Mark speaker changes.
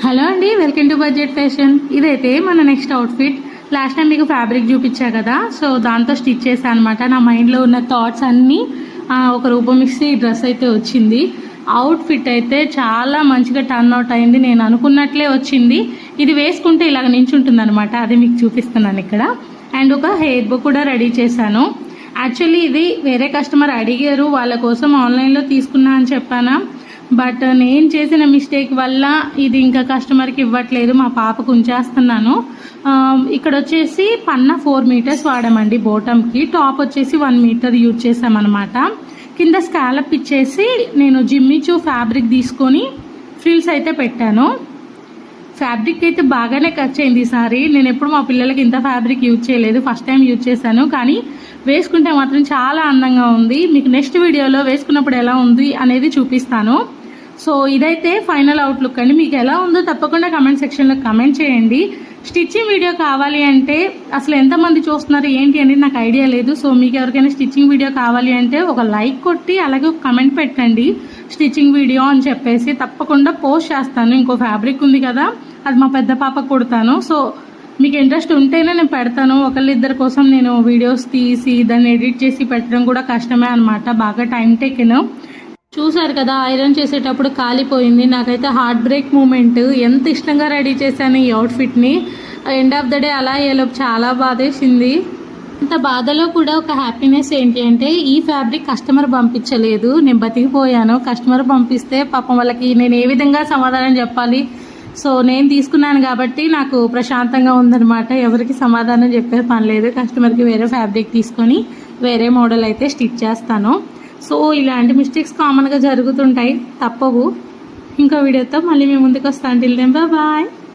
Speaker 1: Hello అండి, welcome to budget fashion. ఇదైతే మన నెక్స్ట్ అవుట్ఫిట్. లాస్ట్ టైం మీకు ఫ్యాబ్రిక్ చూపించా కదా, సో దాంతో స్టిచ్ చేశాను అనమాట. నా మైండ్లో ఉన్న థాట్స్ అన్నీ ఒక రూపం ఇస్తే ఈ డ్రెస్ అయితే వచ్చింది. అవుట్ఫిట్ అయితే చాలా మంచిగా టర్న్ అవుట్ అయింది. నేను అనుకున్నట్లే వచ్చింది. ఇది వేసుకుంటే ఇలాగ నించుంటుంది అనమాట, అది మీకు చూపిస్తున్నాను ఇక్కడ. అండ్ ఒక హెయిర్ బో కూడా రెడీ చేశాను. యాక్చువల్లీ ఇది వేరే కస్టమర్ అడిగారు, వాళ్ళ కోసం ఆన్లైన్లో తీసుకున్నా అని చెప్పానా. బట్ నేను చేసిన మిస్టేక్ వల్ల ఇది ఇంకా కస్టమర్కి ఇవ్వట్లేదు, మా పాపకు ఉంచేస్తున్నాను. ఇక్కడ వచ్చేసి పన్న 4 మీటర్స్ వాడామండి బాటమ్కి, టాప్ వచ్చేసి 1 మీటర్ యూజ్ చేసామన్నమాట. కింద స్కాలప్ ఇచ్చేసి నేను జిమ్మిచూ ఫ్యాబ్రిక్ తీసుకొని ఫ్రిల్స్ అయితే పెట్టాను. ఫ్యాబ్రిక్ అయితే బాగానే ఖర్చు అయింది ఈసారి. నేను ఎప్పుడు మా పిల్లలకి ఇంత ఫ్యాబ్రిక్ యూజ్ చేయలేదు, ఫస్ట్ టైం యూజ్ చేశాను. కానీ వేసుకుంటే మాత్రం చాలా అందంగా ఉంది. మీకు నెక్స్ట్ వీడియోలో వేసుకున్నప్పుడు ఎలా ఉంది అనేది చూపిస్తాను. సో ఇదైతే ఫైనల్ అవుట్లుక్ అండి. మీకు ఎలా ఉందో తప్పకుండా కమెంట్ సెక్షన్లో కమెంట్ చేయండి. స్టిచ్చింగ్ వీడియో కావాలి అంటే అసలు ఎంతమంది చూస్తున్నారు ఏంటి అనేది నాకు ఐడియా లేదు. సో మీకు ఎవరికైనా స్టిచ్చింగ్ వీడియో కావాలి అంటే ఒక లైక్ కొట్టి అలాగే ఒక కమెంట్ పెట్టండి స్టిచ్చింగ్ వీడియో అని చెప్పేసి. తప్పకుండా పోస్ట్ చేస్తాను. ఇంకో ఫ్యాబ్రిక్ ఉంది కదా, అది మా పెద్ద పాపకు కుడతాను. సో మీకు ఇంట్రెస్ట్ ఉంటేనే నేను పెడతాను. ఒకళ్ళిద్దరి కోసం నేను వీడియోస్ తీసి దాన్ని ఎడిట్ చేసి పెట్టడం కూడా కష్టమే అనమాట, బాగా టైం టేకెన్. చూసారు కదా, ఐరన్ చేసేటప్పుడు కాలిపోయింది. నాకైతే హార్ట్ బ్రేక్ మూమెంట్. ఎంత ఇష్టంగా రెడీ చేశాను ఈ అవుట్ఫిట్ని. ఎండ్ ఆఫ్ ద డే అలా అయ్యేలోపు చాలా బాధేసింది. ఇంత బాధలో కూడా ఒక హ్యాపీనెస్ ఏంటి అంటే ఈ ఫ్యాబ్రిక్ కస్టమర్ పంపించలేదు, నేను బతికిపోయాను. కస్టమర్ పంపిస్తే పాపం వాళ్ళకి నేను ఏ విధంగా సమాధానం చెప్పాలి. సో నేను తీసుకున్నాను కాబట్టి నాకు ప్రశాంతంగా ఉందన్నమాట. ఎవరికి సమాధానం చెప్పే పని లేదు. కస్టమర్కి వేరే ఫ్యాబ్రిక్ తీసుకొని వేరే మోడల్ అయితే స్టిచ్ చేస్తాను. సో ఇలాంటి మిస్టేక్స్ కామన్గా జరుగుతుంటాయి, తప్పవు. ఇంకో వీడియోతో మళ్ళీ మేము ముందుకు వస్తాను. Till then bye.